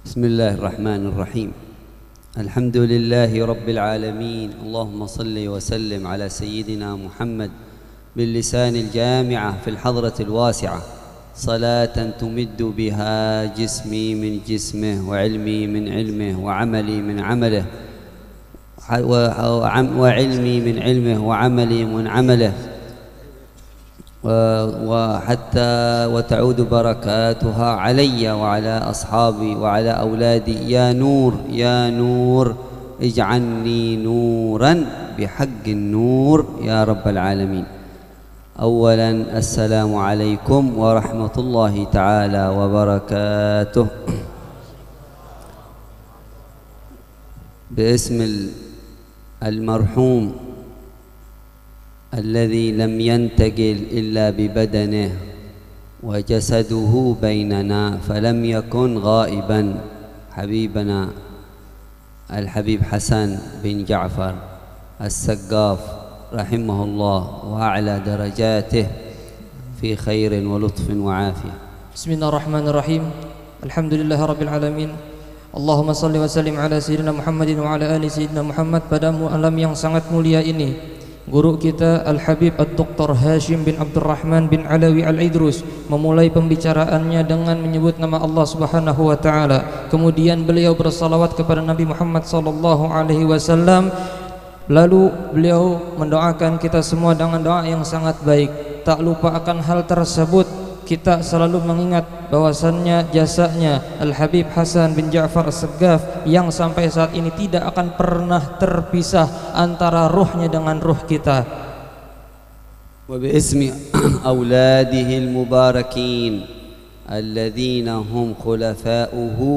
بسم الله الرحمن الرحيم. الحمد لله رب العالمين. اللهم صل وسلم على سيدنا محمد باللسان الجامعة في الحضرة الواسعة، صلاة تمد بها جسمي من جسمه وعلمي من علمه وعملي من عمله وعلمي من علمه وعملي من عمله، وحتى وتعود بركاتها علي وعلى أصحابي وعلى أولادي. يا نور يا نور اجعلني نورا بحق النور يا رب العالمين. أولا السلام عليكم ورحمة الله تعالى وبركاته. باسم المرحوم الذي لم ينتقل إلا ببدنه وجسده بيننا فلم يكن غائبا، حبيبنا الحبيب حسن بن جعفر السقاف رحمه الله وأعلى درجاته في خير ولطف وعافية. بسم الله الرحمن الرحيم. الحمد لله رب العالمين. Allahumma salli wa sallim ala sayyidina Muhammadin wa ala ali sayyidina Muhammad. Pada alam yang sangat mulia ini, guru kita Al-Habib Ad-Dr. Hashim bin Abdurrahman bin Alawi Al-Idrus memulai pembicaraannya dengan menyebut nama Allah Subhanahu wa taala. Kemudian beliau bersalawat kepada Nabi Muhammad sallallahu alaihi wasallam. Lalu beliau mendoakan kita semua dengan doa yang sangat baik. Tak lupa akan hal tersebut, kita selalu mengingat bahwasannya jasanya Al-Habib Hasan bin Ja'far As-Saggaf yang sampai saat ini tidak akan pernah terpisah antara ruhnya dengan ruh kita. Wa bi ismi auladihi al-mubarakin alladhina hum khulafa'uhu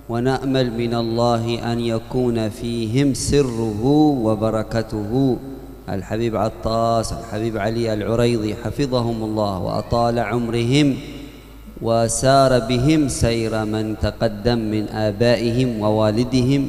wa na'mal min Allah an yakuna fihim sirruhu wa barakatuhu. الحبيب عطاس، الحبيب علي العريضي حفظهم الله وأطال عمرهم وسار بهم سير من تقدم من آبائهم ووالدهم.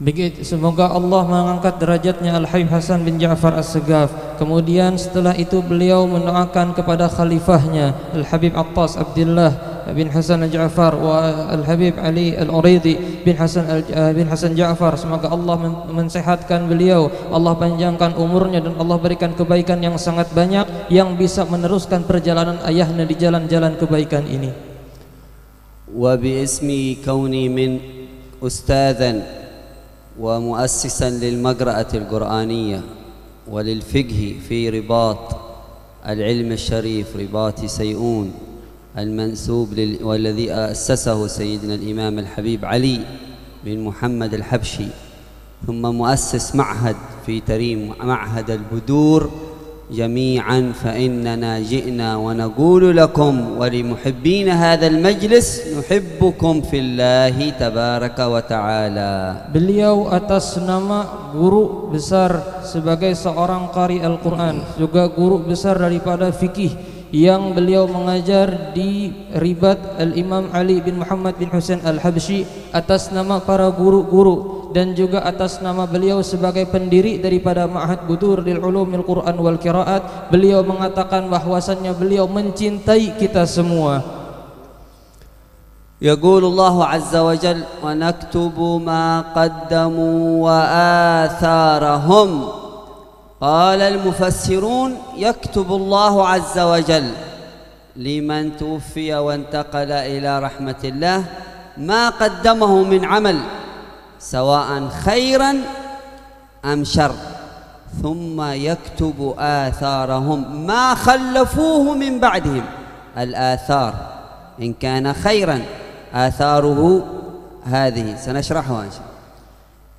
Begitu, semoga Allah mengangkat derajatnya Al-Habib Hasan bin Ja'far As-Saggaf. Kemudian setelah itu beliau mendoakan kepada khalifahnya Al-Habib Attas Abdullah bin Hasan Al-Ja'far wa Al-Habib Ali Al-Uraidi bin Hasan Ja'far. Semoga Allah mensehatkan beliau, Allah panjangkan umurnya dan Allah berikan kebaikan yang sangat banyak yang bisa meneruskan perjalanan ayahnya di jalan-jalan kebaikan ini. Wa bi ismi kauni min ustadzan ومؤسسا للمقرأة القرآنية وللفقه في رباط العلم الشريف رباط سيئون المنسوب والذي أسسه سيدنا الإمام الحبيب علي بن محمد الحبشي، ثم مؤسس معهد في تريم معهد البدور. جميعا فإننا جئنا ونقول لكم ولمحبين هذا المجلس نحبكم في الله تبارك وتعالى. Beliau atas nama guru besar sebagai seorang qari Al-Quran, juga guru besar daripada fikih yang beliau mengajar di Ribat Al-Imam Ali bin Muhammad bin Husain Al-Habsyi, atas nama para guru-guru dan juga atas nama beliau sebagai pendiri daripada Ma'had Budur lil Ulumil Quran wal Qiraat. Beliau mengatakan bahwasannya beliau mencintai kita semua. Yaqulu Allah azza wa jalla wa naktubu ma qaddamu wa atharahum. قال المفسرون يكتب الله عز وجل لمن توفي وانتقل إلى رحمة الله ما قدمه من عمل سواء خيرا أم شر، ثم يكتب آثارهم ما خلفوه من بعدهم. الآثار إن كان خيرا آثاره هذه سنشرحها إن شاء الله.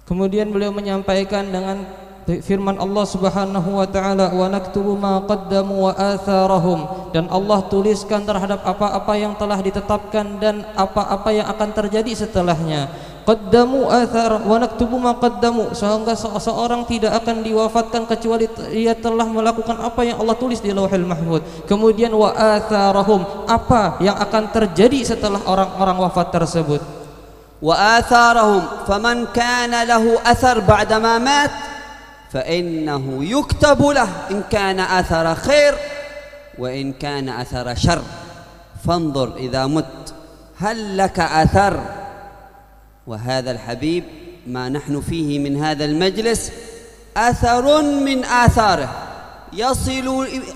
Kemudian beliau menyampaikan dengan firman Allah Subhanahu wa taala, wa naktubu ma qaddamu wa atharahum, dan Allah tuliskan terhadap apa-apa yang telah ditetapkan dan apa-apa yang akan terjadi setelahnya. Qaddamu athar wa naktubu ma qaddamu, sehingga seseorang tidak akan diwafatkan kecuali ia telah melakukan apa yang Allah tulis di Lauhul Mahfuz. Kemudian wa atharahum, apa yang akan terjadi setelah orang-orang wafat tersebut. Wa atharahum faman kana lahu athar ba'da ma mat فإنه يكتب له إن كان أثر خير وإن كان أثر شر، فانظر إذا مت هل لك أثر. وهذا الحبيب ما نحن فيه من هذا المجلس أثر من آثاره يصل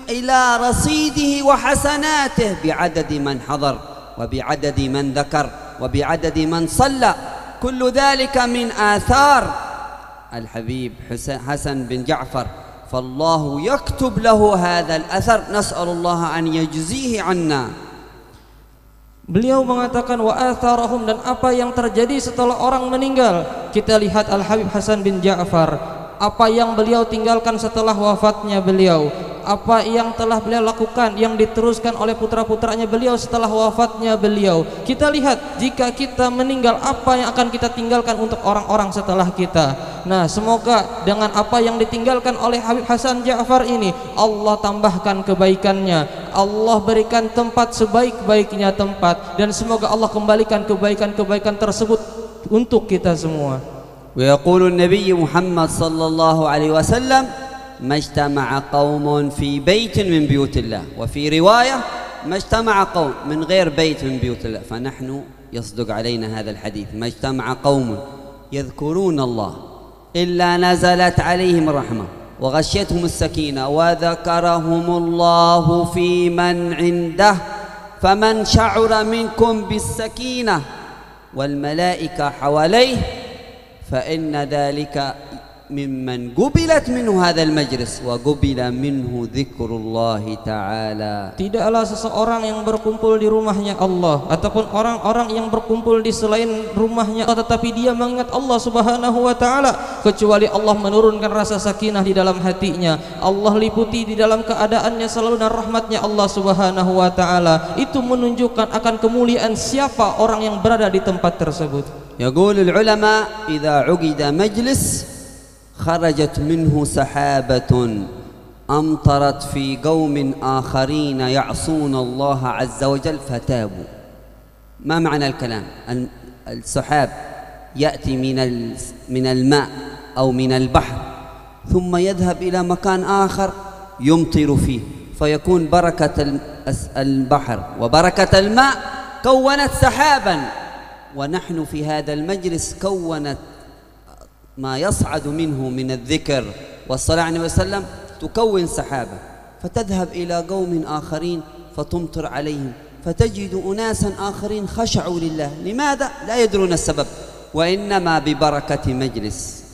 إلى رصيده وحسناته بعدد من حضر وبعدد من ذكر وبعدد من صلى، كل ذلك من آثار الحبيب حسن بن جعفر، فالله يكتب له هذا الأثر، نسأل الله أن يجزيه عنا. Beliau mengatakan wa atharahum, dan apa yang terjadi setelah orang meninggal. Kita lihat Al-Habib Hasan bin Ja'far, apa yang beliau tinggalkan setelah wafatnya beliau, apa yang telah beliau lakukan, yang diteruskan oleh putra-putranya beliau setelah wafatnya beliau. Kita lihat jika kita meninggal apa yang akan kita tinggalkan untuk orang-orang setelah kita. Nah, semoga dengan apa yang ditinggalkan oleh Habib Hasan Ja'far ini Allah tambahkan kebaikannya, Allah berikan tempat sebaik-baiknya tempat, dan semoga Allah kembalikan kebaikan-kebaikan tersebut untuk kita semua. ويقول النبي محمد صلى الله عليه وسلم ما اجتمع قوم في بيت من بيوت الله، وفي رواية ما اجتمع قوم من غير بيت من بيوت الله، فنحن يصدق علينا هذا الحديث ما اجتمع قوم يذكرون الله إلا نزلت عليهم الرحمة وغشيتهم السكينة وذكرهم الله في من عنده، فمن شعر منكم بالسكينة والملائكة حواليه فإن ذلك ممن قبلت منه هذا المجلس وقبل منه ذكر الله تعالى. Tidaklah seseorang yang berkumpul di rumahnya Allah ataupun orang-orang yang berkumpul di selain rumahnya Allah, tetapi dia mengingat Allah Subhanahu wa taala, kecuali Allah menurunkan rasa sakinah di dalam hatinya. Allah liputi di dalam keadaannya selalu dan rahmatnya Allah Subhanahu wa taala. Itu menunjukkan akan kemuliaan siapa orang yang berada di tempat tersebut. يقول العلماء إذا عقد مجلس خرجت منه سحابة أمطرت في قوم آخرين يعصون الله عز وجل فتابوا. ما معنى الكلام؟ السحاب يأتي من الماء أو من البحر ثم يذهب إلى مكان آخر يمطر فيه، فيكون بركة البحر وبركة الماء كونت سحابا، ونحن في هذا المجلس كونت ما يصعد منه من الذكر والصلاة عليه وسلم تكون سحابة، فتذهب إلى قوم آخرين فتمطر عليهم، فتجد أناسا آخرين خشعوا لله. لماذا؟ لا يدرون السبب، وإنما ببركة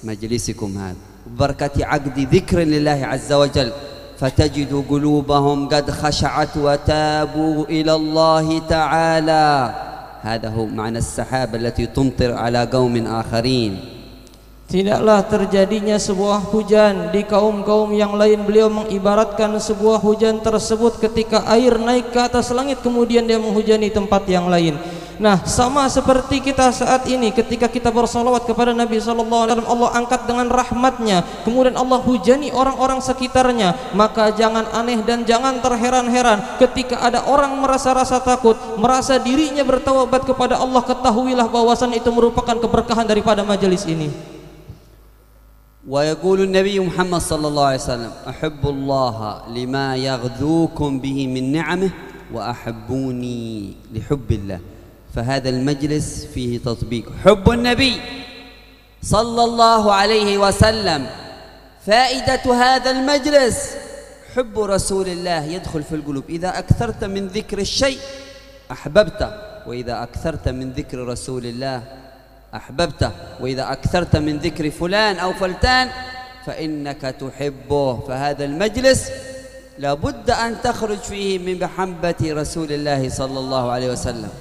مجلسكم هذا، ببركة عقد ذكر لله عز وجل، فتجد قلوبهم قد خشعت وتابوا إلى الله تعالى. هذا هو معنى السحابة التي تمطر على قوم آخرين. Tidaklah terjadinya sebuah hujan di kaum-kaum yang lain. Beliau mengibaratkan sebuah hujan tersebut ketika air naik ke atas langit kemudian dia menghujani tempat yang lain. Nah, sama seperti kita saat ini ketika kita bersalawat kepada Nabi sallallahu alaihi wasallam, Allah angkat dengan rahmatnya, kemudian Allah hujani orang-orang sekitarnya. Maka jangan aneh dan jangan terheran-heran ketika ada orang merasa rasa takut, merasa dirinya bertaubat kepada Allah, ketahuilah bahwasan itu merupakan keberkahan daripada majelis ini. ويقول النبي محمد صلى الله عليه وسلم أحب الله لما يغذوكم به من نعمه وأحبوني لحب الله. فهذا المجلس فيه تطبيق حب النبي صلى الله عليه وسلم. فائدة هذا المجلس حب رسول الله يدخل في القلوب. إذا أكثرت من ذكر الشيء أحببته، وإذا أكثرت من ذكر رسول الله أحببته، وإذا أكثرت من ذكر فلان أو فلتان فإنك تحبه. فهذا المجلس لابد أن تخرج فيه من محبة رسول الله صلى الله عليه وسلم.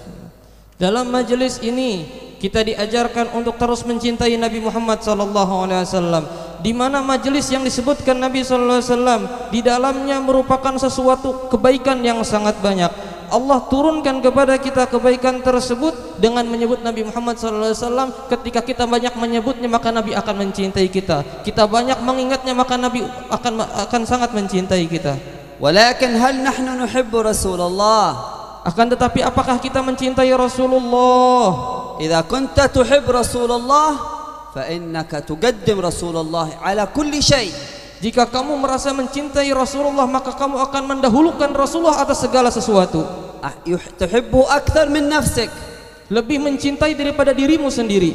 Dalam majelis ini kita diajarkan untuk terus mencintai Nabi Muhammad sallallahu alaihi wasallam, di mana majelis yang disebutkan Nabi sallallahu alaihi wasallam di dalamnya merupakan sesuatu kebaikan yang sangat banyak. Allah turunkan kepada kita kebaikan tersebut dengan menyebut Nabi Muhammad SAW. Ketika kita banyak menyebutnya maka Nabi akan mencintai kita. Kita banyak mengingatnya maka Nabi akan sangat mencintai kita. Walakin hal nahnu nuhibbu Rasulullah? Akan tetapi apakah kita mencintai Rasulullah? Idza kunta tuhibb Rasulullah fa innaka tuqaddim Rasulullah ala kulli shay. Jika kamu merasa mencintai Rasulullah, maka kamu akan mendahulukan Rasulullah atas segala sesuatu. تحبه أكثر من نفسك. Lebih mencintai daripada dirimu sendiri.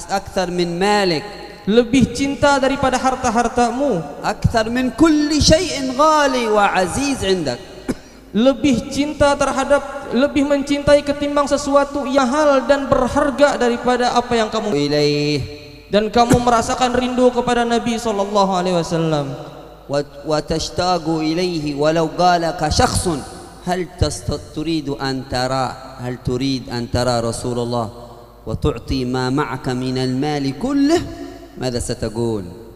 أكثر من مالك. Lebih cinta daripada harta-hartamu. أكثر من كل شيء غالي وعزيز عندك. Lebih cinta terhadap, lebih mencintai ketimbang sesuatu yang halal dan berharga daripada apa yang kamu إليه. Dan kamu merasakan rindu kepada Nabi sallallahu alaihi wasallam. وتشتاق إليه ولو قالك شخص هل تريد أن ترى رسول الله وتعطي ما معك من المال كله ماذا ستقول؟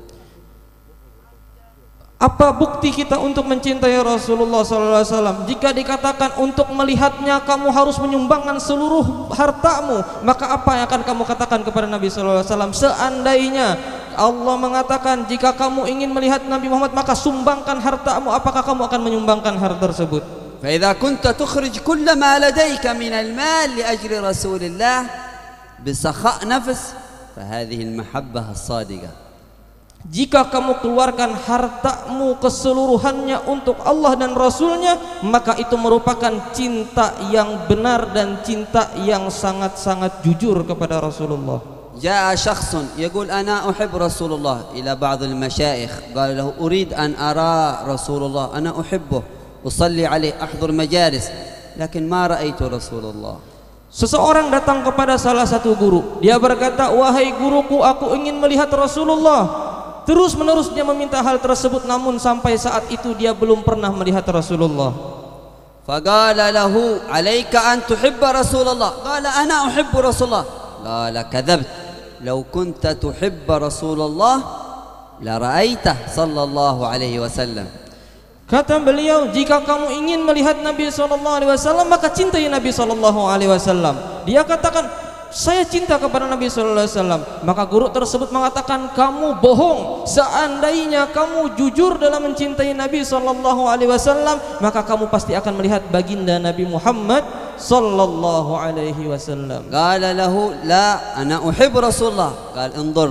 Apa bukti kita untuk mencintai Rasulullah SAW? Jika dikatakan untuk melihatnya kamu harus menyumbangkan seluruh hartamu, maka apa yang akan kamu katakan kepada Nabi SAW? Seandainya Allah mengatakan jika kamu ingin melihat Nabi Muhammad maka sumbangkan hartamu, apakah kamu akan menyumbangkan harta tersebut? فإذا كنت تخرج كل ما لديك من المال لأجل رسول الله بسخاء نفس فهذه المحبة الصادقة. Jika kamu keluarkan hartamu keseluruhannya untuk Allah dan Rasulnya, maka itu merupakan cinta yang benar dan cinta yang sangat-sangat jujur kepada Rasulullah. جاء شخص يقول أنا أحب رسول الله إلى بعض المشايخ قال له أريد أن أرى رسول الله أنا أحبه أصلي عليه أحضر مجالس لكن ما رأيت رسول الله. Seseorang datang kepada salah satu guru. Dia berkata, wahai guruku, aku ingin melihat Rasulullah. Terus menerus dia meminta hal tersebut, namun sampai saat itu dia belum pernah melihat Rasulullah. فقال له عليك أن تحب رسول الله قال أنا أحب رسول الله قال كذبت لو كنت تحب رسول الله لرأيته صلى الله عليه وسلم. Kata beliau, jika kamu ingin melihat Nabi SAW, maka cintai Nabi SAW. Dia katakan, saya cinta kepada Nabi SAW. Maka guru tersebut mengatakan, kamu bohong. Seandainya kamu jujur dalam mencintai Nabi SAW, maka kamu pasti akan melihat baginda Nabi Muhammad SAW. قال له لا أنا أحب رسول الله قال انظر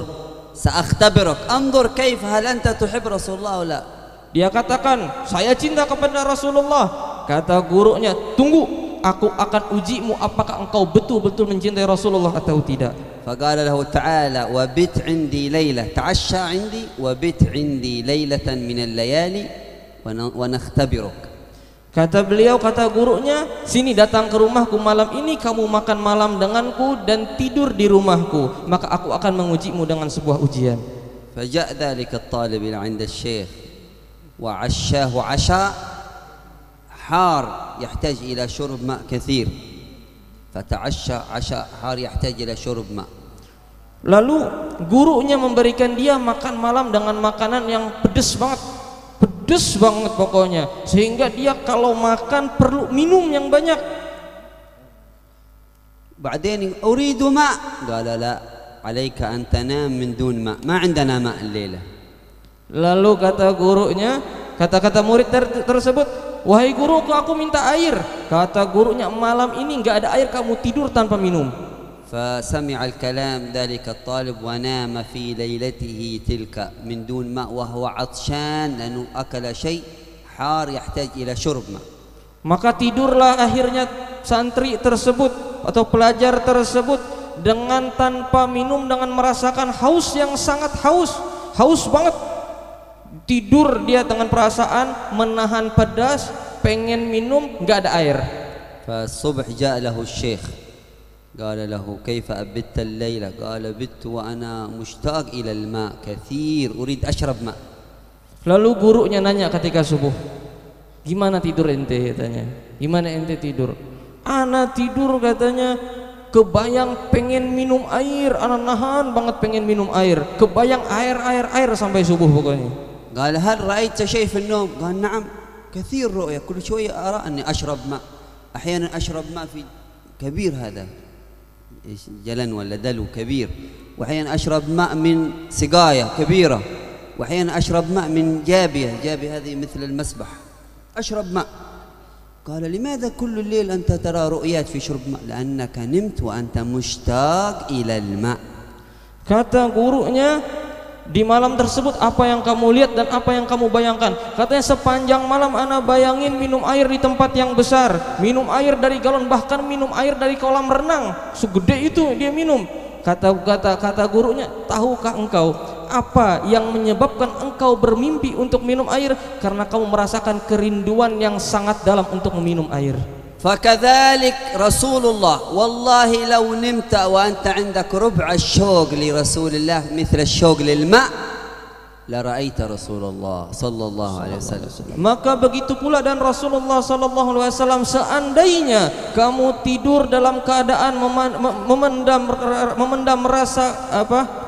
سأختبرك انظر كيف هل أنت تحب رسول الله ولا. Dia katakan, saya cinta kepada Rasulullah. Kata gurunya, tunggu, aku akan ujimu apakah engkau betul-betul mencintai Rasulullah atau tidak. فقال له تعالى وبت عندي ليلة تعشى عندي وبت عندي ليلة من الليالي ونختبرك. Kata beliau, kata gurunya, sini datang ke rumahku malam ini, kamu makan malam denganku dan tidur di rumahku, maka aku akan mengujimu dengan sebuah ujian. فجاء ذلك الطالب إلى عند الشيخ وعشاه عشاء حار يحتاج إلى شرب ماء كثير فتعشى عشاء حار يحتاج إلى شرب ماء. Lalu gurunya memberikan dia makan malam dengan makanan yang pedas banget pokoknya, sehingga dia kalau makan perlu minum yang banyak. بعدين أريد ماء قال لا عليك أن تنام من دون ماء ما عندنا ماء الليلة. Lalu kata gurunya, kata murid tersebut, wahai guruku, aku minta air. Kata gurunya, malam ini enggak ada air, kamu tidur tanpa minum. فسمع الكلام ذلك الطالب ونام في ليلته تلك من دون ماء وهو عطشان لأنه أكل شيء حار يحتاج إلى شرب ماء. Maka tidurlah akhirnya santri tersebut atau pelajar tersebut dengan tanpa minum, dengan merasakan haus yang sangat haus banget. Tidur dia dengan perasaan menahan pedas, pengen minum, enggak ada air. فالصبح جاء له الشيخ قال له كيف أبت الليلة قال بت وأنا مشتاق إلى الماء كثير أريد أشرب ماء. Lalu gurunya nanya ketika subuh, gimana tidur ente? Katanya, gimana ente tidur? Ana tidur katanya, kebayang pengen minum air, ana nahan banget pengen minum air, kebayang air sampai subuh pokoknya. قال هل رأيت شيء في النوم؟ قال نعم كثير رؤيا كل شوية أرى أني أشرب ماء أحيانا أشرب ماء في كبير هذا جلن ولا دلو كبير وأحيانا أشرب ماء من سقاية كبيرة وأحيانا أشرب ماء من جابية هذه مثل المسبح أشرب ماء. قال لماذا كل الليل أنت ترى رؤيات في شرب ماء؟ لأنك نمت وأنت مشتاق إلى الماء. Kata gurunya, Di malam tersebut apa yang kamu lihat dan apa yang kamu bayangkan? Katanya sepanjang malam ana bayangin minum air di tempat yang besar, minum air dari galon, bahkan minum air dari kolam renang, segede itu dia minum. Kata gurunya, tahukah engkau apa yang menyebabkan engkau bermimpi untuk minum air? Karena kamu merasakan kerinduan yang sangat dalam untuk meminum air. فكذلك رسول الله والله لو نمت وأنت عندك ربع الشوق لرسول الله مثل الشوق للماء لرأيت رسول الله صلى الله عليه وسلم. Maka begitu pula dan Rasulullah sallallahu alaihi wasallam, seandainya kamu tidur dalam keadaan memendam rasa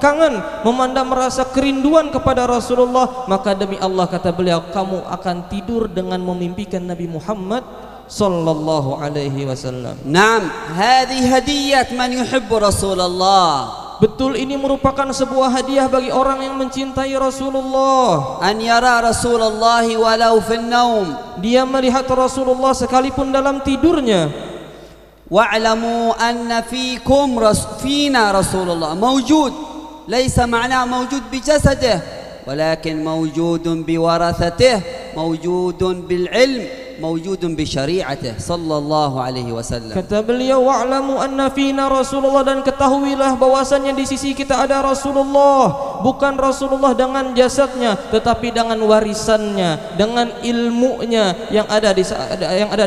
kangen, memendam rasa kerinduan kepada Rasulullah, maka demi Allah kata beliau, kamu akan tidur dengan memimpikan Nabi Muhammad sallallahu alaihi wasallam. نعم هذه هدية من يحب رسول الله. Betul, ini merupakan sebuah hadiah bagi orang yang mencintai Rasulullah. أن يرى رسول الله ولو في النوم. Dia melihat Rasulullah sekalipun dalam tidurnya. واعلموا أن فينا رسول الله موجود، ليس معناه موجود بجسده ولكن موجود بورثته، موجود بالعلم، موجود بشريعته صلى الله عليه وسلم. Kata beliau, wa'lamu anna fina Rasulullah, dan ketahuilah bahwasanya di sisi kita ada Rasulullah, bukan Rasulullah dengan jasadnya tetapi dengan warisannya, dengan ilmunya yang ada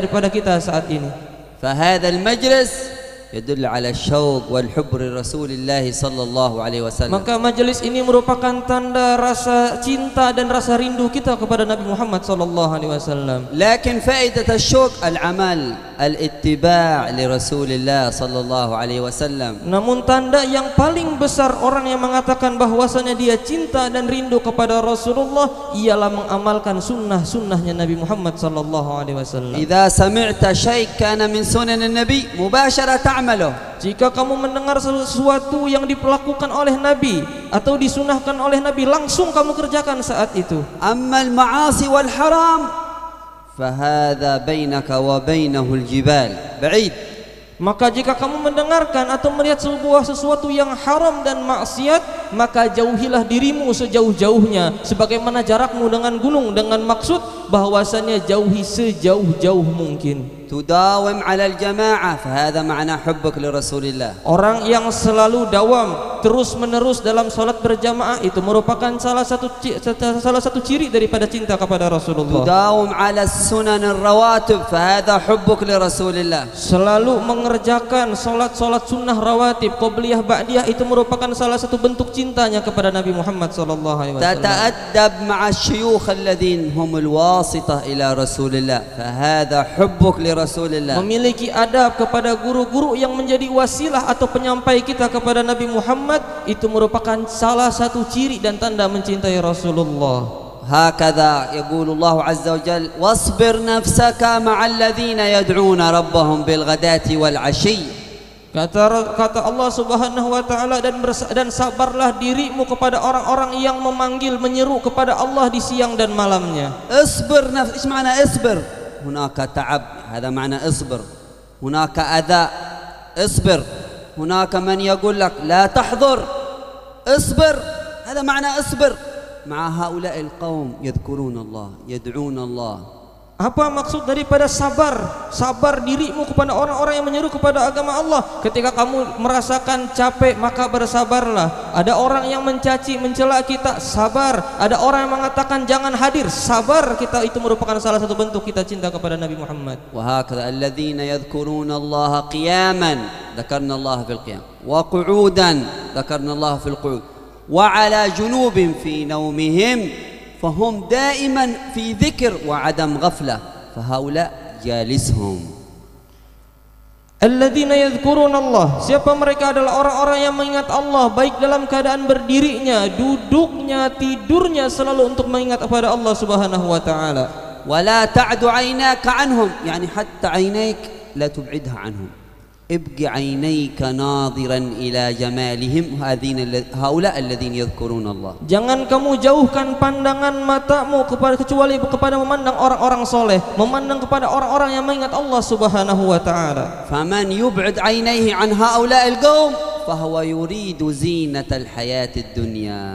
pada kita saat ini. فهذا المجلس يدل على الشوق والحب لرسول الله صلى الله عليه وسلم. Maka majelis ini merupakan tanda rasa cinta dan rasa rindu kita kepada Nabi Muhammad sallallahu alaihi wasallam. لكن فائدة الشوق العمل، الاتباع لرسول الله صلى الله عليه وسلم. Namun tanda yang paling besar orang yang mengatakan bahwasanya dia cinta dan rindu kepada Rasulullah ialah mengamalkan sunnah-sunnahnya Nabi Muhammad sallallahu alaihi wasallam. إذا سمعت شيء كان من سنن النبي مباشرة تعمله. Jika kamu mendengar sesuatu yang dilakukan oleh Nabi atau disunahkan oleh Nabi, langsung kamu kerjakan saat itu. أما المعاصي والحرام فهذا بينك وبينه الجبال بعيد. Maka jika kamu mendengarkan atau melihat sesuatu yang haram dan maksiat, maka jauhilah dirimu sejauh-jauhnya, sebagaimana jarakmu dengan gunung, dengan maksud bahwasanya jauhi sejauh-jauh mungkin. تداوم على الجماعة فهذا معنى حبك لرسول الله. Orang yang selalu dawam terus menerus dalam salat berjamaah itu merupakan salah satu ciri daripada cinta kepada Rasulullah. تداوم على السنن الرواتب فهذا حبك لرسول الله. Selalu mengerjakan salat sunnah rawatib, qobliyah, ba'diyah, itu merupakan salah satu bentuk cintanya kepada Nabi Muhammad sallallahu alaihi wasallam. تتأدب مع الشيوخ الذين هم الواسطة إلى رسول الله فهذا حبك لرسول الله. Memiliki adab kepada guru-guru yang menjadi wasilah atau penyampai kita kepada Nabi Muhammad, itu merupakan salah satu ciri dan tanda mencintai Rasulullah. هكذا يقول الله عز وجل واصبر نفسك مع الذين يدعون ربهم بالغداة والعشي. Kata Allah Subhanahu wa taala, dan sabarlah dirimu kepada orang-orang yang memanggil, menyeru kepada Allah di siang dan malamnya. اصبر نفسك. ايش معنى اصبر؟ هناك تعب، هذا معنى اصبر. هناك أذى، اصبر. هناك من يقول لك لا تحضر، اصبر. هذا معنى اصبر. مع هؤلاء القوم يذكرون الله، يدعون الله. Apa maksud daripada sabar? Sabar dirimu kepada orang-orang yang menyeru kepada agama Allah. Ketika kamu merasakan capek, maka bersabarlah. Ada orang yang mencaci, mencela kita, sabar. Ada orang yang mengatakan jangan hadir, sabar. Kita itu merupakan salah satu bentuk kita cinta kepada Nabi Muhammad. وهكذا الذين يذكرون الله قياما ذكرنا الله في القيام، وقعودا ذكرنا الله في القعود، وعلى جنوب في نومهم فهم دائما في ذكر وعدم غفلة، فهؤلاء جالسهم. Alladzina yadhkuruna Allah, siapa mereka? Adalah orang-orang yang mengingat Allah, baik dalam keadaan berdirinya, duduknya, tidurnya, selalu untuk mengingat kepada Allah Subhanahu wa taala. ولا تعد عيناك عنهم، يعني حتى عينيك لا تبعدها عنهم، ابق عينيك ناظرا إلى جمالهم، هؤلاء الذين يذكرون الله. Jangan kamu jauhkan pandangan matamu kecuali kepada memandang orang-orang soleh, memandang kepada orang-orang yang mengingat Allah Subhanahu wa taala. فمن يبعد عينيه عن هؤلاء القوم فهو يريد زينة الحياة الدنيا.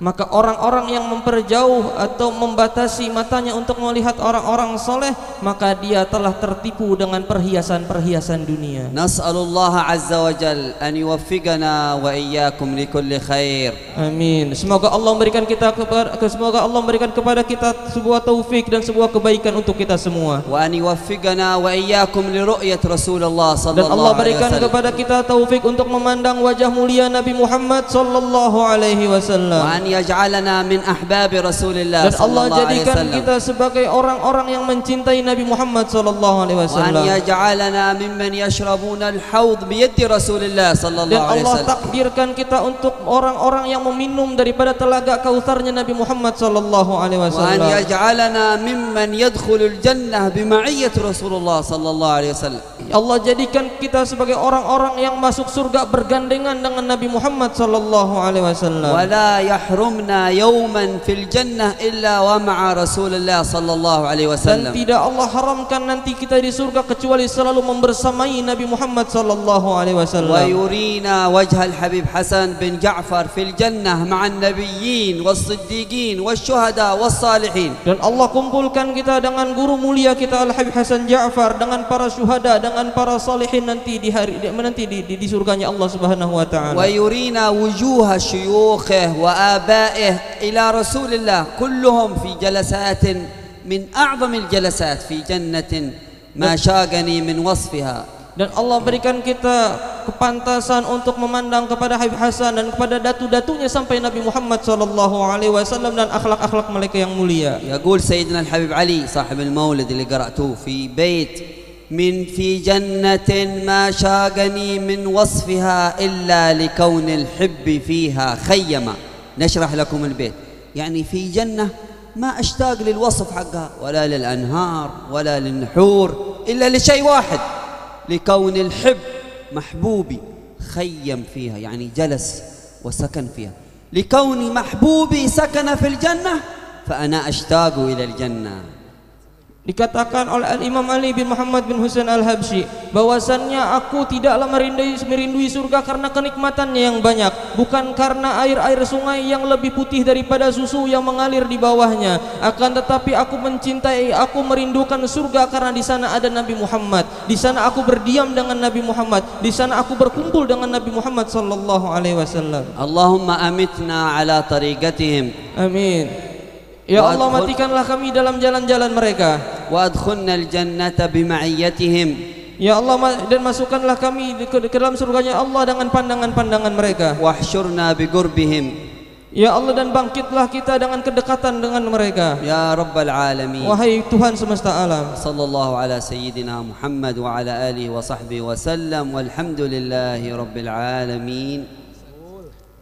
Maka orang-orang yang memperjauh atau membatasi matanya untuk melihat orang-orang soleh, maka dia telah tertipu dengan perhiasan-perhiasan dunia. نسأل الله عز وجل أن يوفقنا وإياكم لكل خير. Amin. Semoga Allah memberikan kepada kita sebuah taufik dan sebuah kebaikan untuk kita semua. وأن يوفقنا وإياكم لرؤية رسول الله صلى Dan الله Allah عليه berikan وسلم. kepada kita taufik untuk memandang wajah mulia Nabi Muhammad sallallahu alaihi wasallam. وأن يجعلنا من أحباب رسول الله Dan صلى Allah الله عليه jadikan وسلم. kita sebagai orang-orang yang mencintai Nabi Muhammad sallallahu alaihi وأن wasallam. يجعلنا ممن يشربون الحوض بيد رسول الله صلى الله Dan عليه Allah وسلم. takdirkan kita untuk orang-orang yang meminum daripada telaga kautsarnya Nabi Muhammad sallallahu alaihi وأن wasallam. يجعلنا ممن يدخل الجنة بمعية رسول الله صلى الله عليه وسلم. Allah jadikan kita sebagai orang-orang yang masuk surga bergandengan dengan Nabi Muhammad sallallahu alaihi wasallam. ولا يحرمنا يوما في الجنة إلا ومع رسول الله صلى الله عليه Dan وسلم. tidak Allah haramkan nanti kita di surga kecuali selalu membersamai Nabi Muhammad sallallahu alaihi wasallam. ويرينا وجه الحبيب حسن بن جعفر في الجنة مع النبيين والصديقين والشهداء والصالحين. Dan Allah kumpulkan kita dengan guru mulia kita Al-Habib Hasan Ja'far, dengan para syuhada, dengan para salihin nanti di surganya Allah Subhanahu wa taala. ويرينا وجوه شيوخه وآبائه إلى رسول الله كلهم في جلسات من أعظم الجلسات في جنة ما شاغني من وصفها. Dan Allah berikan kita kepantasan untuk memandang kepada Habib Hasan dan kepada datu-datunya sampai Nabi Muhammad sallallahu alaihi wasallam dan akhlak-akhlak mereka yang mulia. يقول سيدنا الحبيب علي صاحب المولد اللي قرأتوه في بيت من في جنة ما شاغني من وصفها إلا لكون الحب فيها خيما. نشرح لكم البيت. يعني في جنة ما أشتاق للوصف حقها ولا للأنهار ولا للنحور إلا لشيء واحد، لكون الحب محبوبي خيم فيها، يعني جلس وسكن فيها. لكون محبوبي سكن في الجنة فأنا أشتاق إلى الجنة. Dikatakan oleh Imam Ali bin Muhammad bin Husain Al-Habsyi bahwasannya aku tidaklah merindui surga karena kenikmatannya yang banyak, bukan karena air-air sungai yang lebih putih daripada susu yang mengalir di bawahnya, akan tetapi aku merindukan surga karena di sana ada Nabi Muhammad, di sana aku berdiam dengan Nabi Muhammad, di sana aku berkumpul dengan Nabi Muhammad sallallahu alaihi wasallam. Allahumma amitna ala tariqatihim. Amin. Ya Allah, matikanlah kami dalam jalan-jalan mereka. Wa adkhulna al-jannata bima'iyyatihim. Ya Allah, dan masukkanlah kami ke dalam surganya Allah dengan pandangan-pandangan mereka. Wahsyurna biqurbihim. Ya Allah, dan bangkitlah kita dengan kedekatan dengan mereka. Ya Rabbal Alamin. Wahai Tuhan semesta alam. Sallallahu ala sayyidina Muhammad wa ala alihi wa sahbihi wa sallam walhamdulillahi Rabbil Alamin.